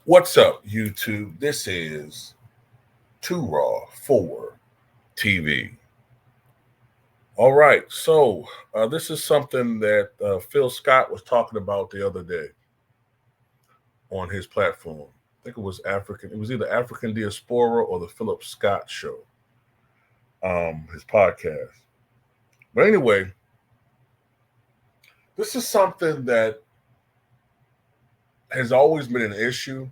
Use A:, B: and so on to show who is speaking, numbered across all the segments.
A: What's up, YouTube? This is Too Raw for TV. All right, so this is something that Phil Scott was talking about the other day on his platform. I think it was African. It was either African Diaspora or the Philip Scott Show, his podcast. But anyway, this is something that has always been an issue,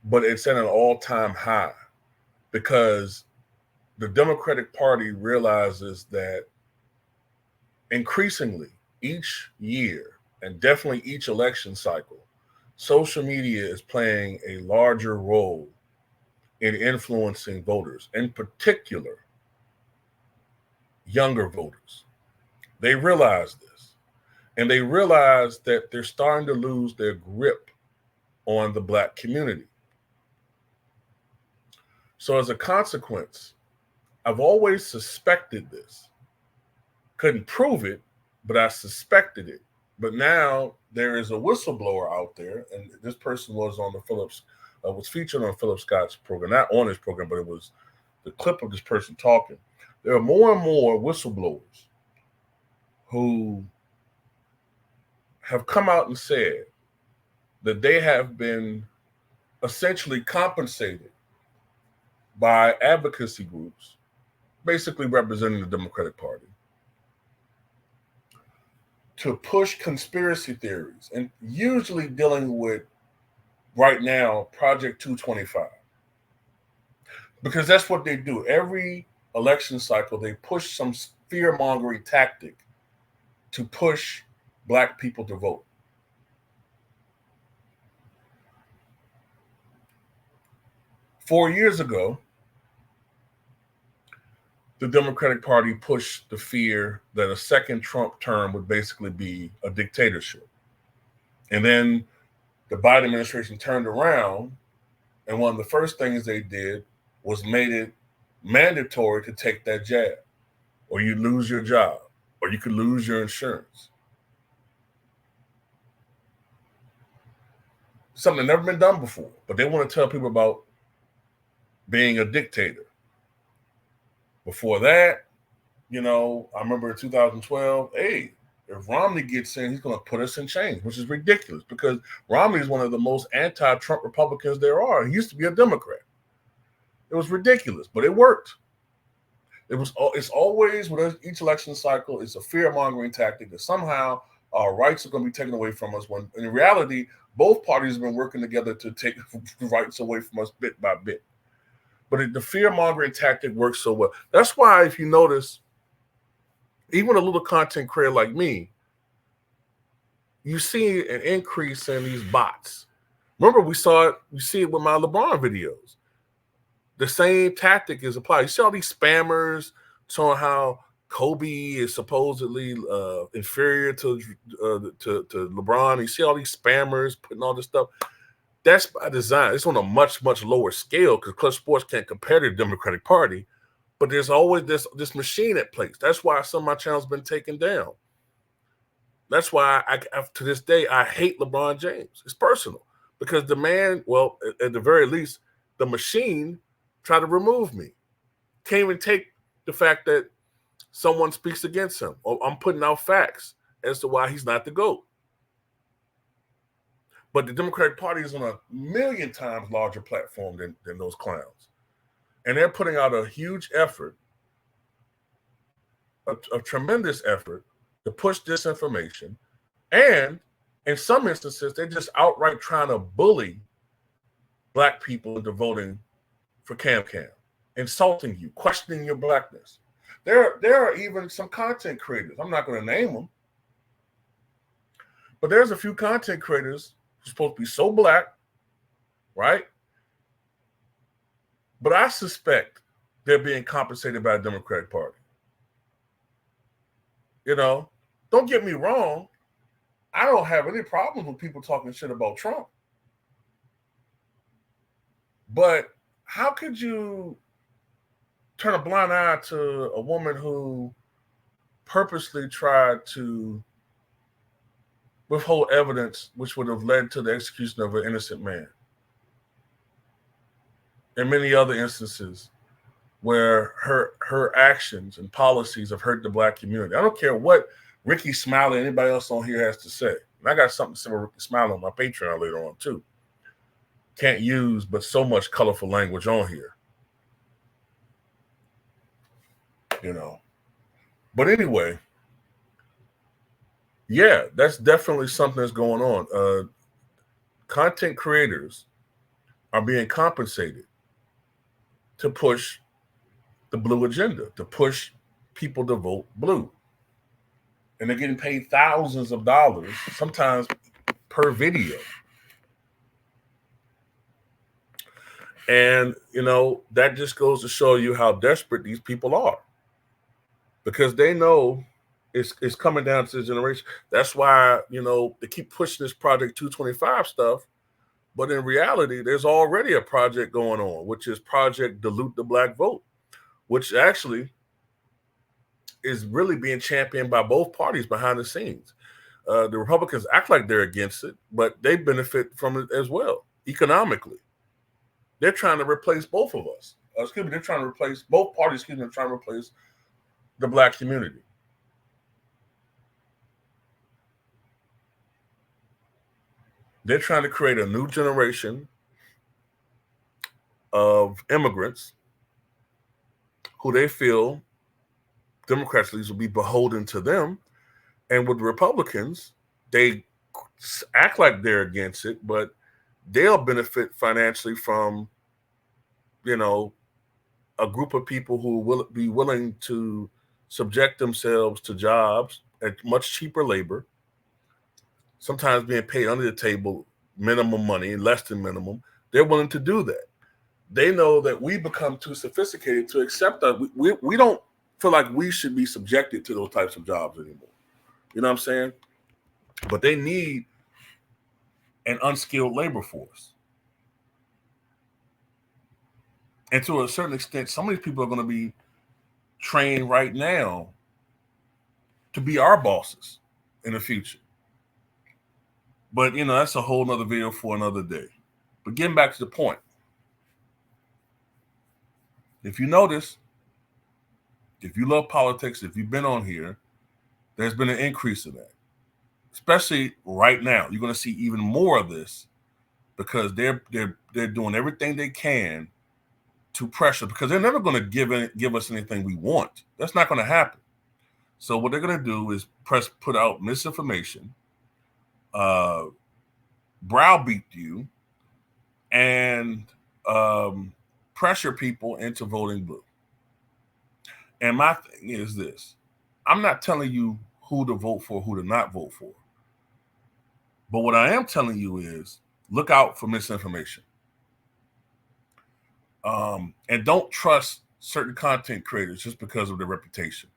A: but it's at an all-time high because the Democratic Party realizes that increasingly each year and definitely each election cycle, social media is playing a larger role in influencing voters, in particular, younger voters. They realize this, and they realize that they're starting to lose their grip on the Black community. So, as a consequence, I've always suspected this. Couldn't prove it, but I suspected it. But now there is a whistleblower out there, and this person was on the was featured on Philip Scott's program, not on his program, but it was the clip of this person talking. There are more and more whistleblowers who have come out and said that they have been essentially compensated by advocacy groups, basically representing the Democratic Party, to push conspiracy theories, and usually dealing with, right now, Project 225. Because that's what they do. Every election cycle, they push some fear-mongering tactic to push Black people to vote. Four years ago, the Democratic Party pushed the fear that a second Trump term would basically be a dictatorship. And then the Biden administration turned around, and one of the first things they did was made it mandatory to take that jab, or you lose your job, or you could lose your insurance. Something never been done before, but they want to tell people about being a dictator. Before that, I remember in 2012, hey, if Romney gets in, he's going to put us in chains, which is ridiculous because Romney is one of the most anti-Trump Republicans there are. He used to be a Democrat. It was ridiculous, but it worked. It's always, with each election cycle, it's a fear-mongering tactic that somehow our rights are going to be taken away from us, when in reality, both parties have been working together to take rights away from us bit by bit. But the fear-mongering tactic works so well. That's why, if you notice, even a little content creator like me, you see an increase in these bots. Remember, you see it with my LeBron videos. The same tactic is applied. You see all these spammers showing how Kobe is supposedly inferior to LeBron. You see all these spammers putting all this stuff. That's by design. It's on a much, much lower scale because Clutch Sports can't compare to the Democratic Party. But there's always this machine at place. That's why some of my channels have been taken down. That's why to this day, I hate LeBron James. It's personal because the man, well, at the very least, the machine tried to remove me. Can't even take the fact that someone speaks against him. Or I'm putting out facts as to why he's not the GOAT. But the Democratic Party is on a million times larger platform than those clowns. And they're putting out a huge effort, a tremendous effort to push disinformation. And in some instances, they're just outright trying to bully Black people into voting for Cam, insulting you, questioning your Blackness. There are even some content creators. I'm not going to name them. But there's a few content creators who's supposed to be so Black, right? But I suspect they're being compensated by the Democratic Party. Don't get me wrong. I don't have any problems with people talking shit about Trump. But how could you turn a blind eye to a woman who purposely tried to withhold evidence which would have led to the execution of an innocent man? and many other instances where her actions and policies have hurt the black community. I don't care what Ricky Smiley, anybody else on here has to say. And I got something similar to Ricky Smiley on my Patreon later on too. Can't use but so much colorful language on here. You know. But anyway, yeah, that's definitely something that's going on. Content creators are being compensated to push the blue agenda, to push people to vote blue. And they're getting paid thousands of dollars, sometimes per video. And, you know, that just goes to show you how desperate these people are. Because they know it's coming down to the generation. That's why, you know, they keep pushing this Project 225 stuff. But in reality, there's already a project going on, which is Project Dilute the Black Vote, which actually is really being championed by both parties behind the scenes. The Republicans act like they're against it, but they benefit from it as well, economically. They're trying to replace both of us. They're trying to replace both parties, they're trying to replace the black community. They're trying to create a new generation of immigrants who they feel Democrats will be beholden to them. And with Republicans, they act like they're against it, but they'll benefit financially from, you know, a group of people who will be willing to subject themselves to jobs at much cheaper labor, sometimes being paid under the table minimum money, less than minimum. They're willing to do that. They know that we become too sophisticated to accept that. We don't feel like we should be subjected to those types of jobs anymore. You know what I'm saying? But they need an unskilled labor force. And to a certain extent, some of these people are going to be trained right now to be our bosses in the future. But, you know, that's a whole nother video for another day. But getting back to the point, if you notice, if you love politics, if you've been on here, there's been an increase in that. Especially right now. You're going to see even more of this because they're doing everything they can to pressure, because they're never going to give us anything we want. That's not going to happen. So what they're going to do is put out misinformation, browbeat you, and pressure people into voting blue. And my thing is this: I'm not telling you who to vote for, who to not vote for. But what I am telling you is look out for misinformation. And don't trust certain content creators just because of their reputation.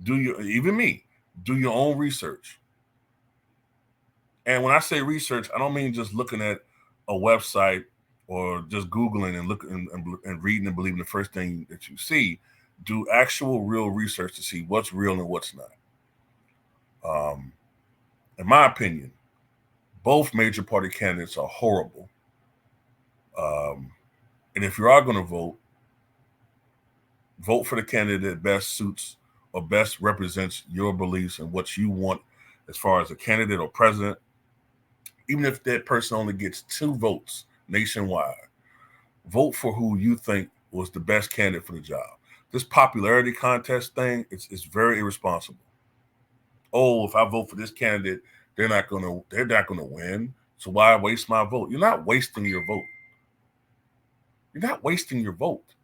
A: Do your own research. And when I say research, I don't mean just looking at a website or just Googling and looking and reading and believing the first thing that you see. Do actual real research to see what's real and what's not. In my opinion, both major party candidates are horrible. And if you are going to vote for the candidate that best suits or best represents your beliefs and what you want as far as a candidate or president, even if that person only gets 2 votes nationwide. Vote for who you think was the best candidate for the job. This popularity contest thing, it's very irresponsible. Oh, if I vote for this candidate, they're not gonna win. So why waste my vote? You're not wasting your vote. You're not wasting your vote.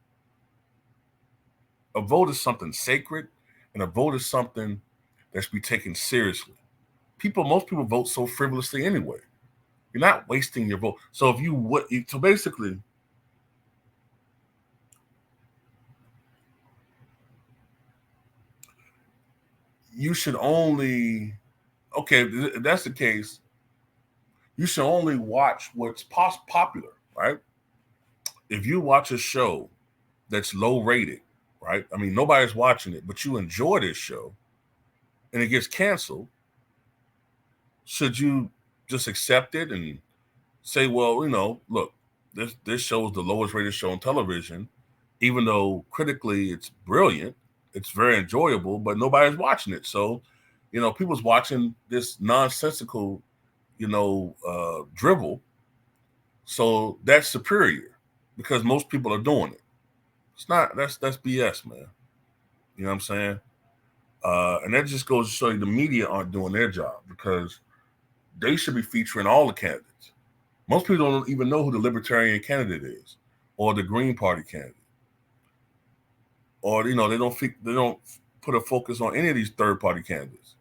A: A vote is something sacred, and a vote is something that should be taken seriously. Most people vote so frivolously anyway. You're not wasting your vote. So basically, you should only, if that's the case, you should only watch what's popular, right? If you watch a show that's low rated, right? I mean, nobody's watching it, but you enjoy this show and it gets canceled, should you just accept it and say, well, look, this show is the lowest rated show on television, even though critically it's brilliant, it's very enjoyable, but nobody's watching it. So, people's watching this nonsensical, dribble. So that's superior because most people are doing it. It's not. That's BS, man. You know what I'm saying? And that just goes to show you the media aren't doing their job because they should be featuring all the candidates. Most people don't even know who the Libertarian candidate is, or the Green Party candidate, or they don't put a focus on any of these third party candidates.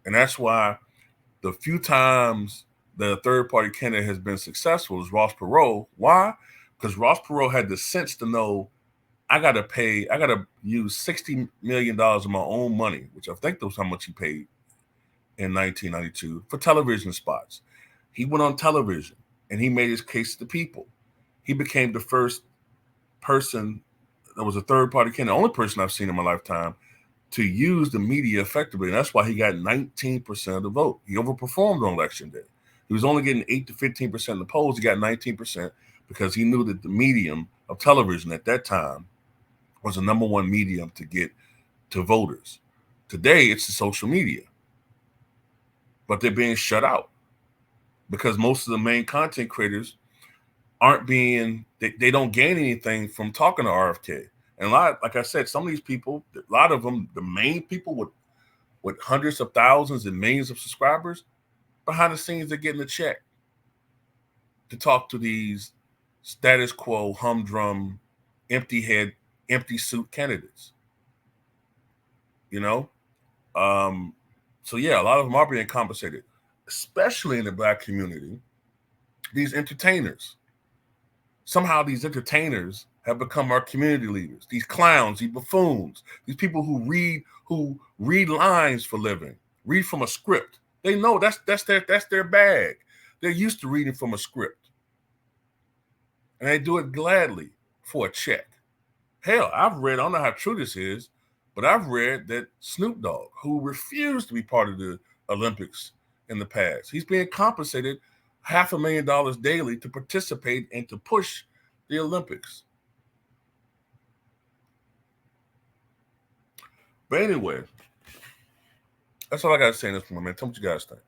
A: And that's why the few times that a third party candidate has been successful is Ross Perot. Why? Because Ross Perot had the sense to know I gotta use $60 million of my own money, which I think that was how much he paid in 1992 for television spots. He went on television and he made his case to the people. He became the first person that was a third party candidate, the only person I've seen in my lifetime to use the media effectively. And that's why he got 19% of the vote. He overperformed on election day. He was only getting 8 to 15% of the polls. He got 19% because he knew that the medium of television at that time was the number one medium to get to voters. Today, it's the social media. But they're being shut out because most of the main content creators aren't they don't gain anything from talking to RFK. And like I said, some of these people, a lot of them, the main people with hundreds of thousands and millions of subscribers, behind the scenes, they're getting a check to talk to these status quo, humdrum, empty head, empty suit candidates. So yeah, a lot of them are being compensated, especially in the Black community. These entertainers. Somehow these entertainers have become our community leaders. These clowns, these buffoons, these people who read lines for a living, read from a script. They know that's their bag. They're used to reading from a script. And they do it gladly for a check. Hell, I don't know how true this is, but I've read that Snoop Dogg, who refused to be part of the Olympics in the past, he's being compensated $500,000 daily to participate and to push the Olympics. But anyway, that's all I got to say in this one, man. Tell me what you guys think.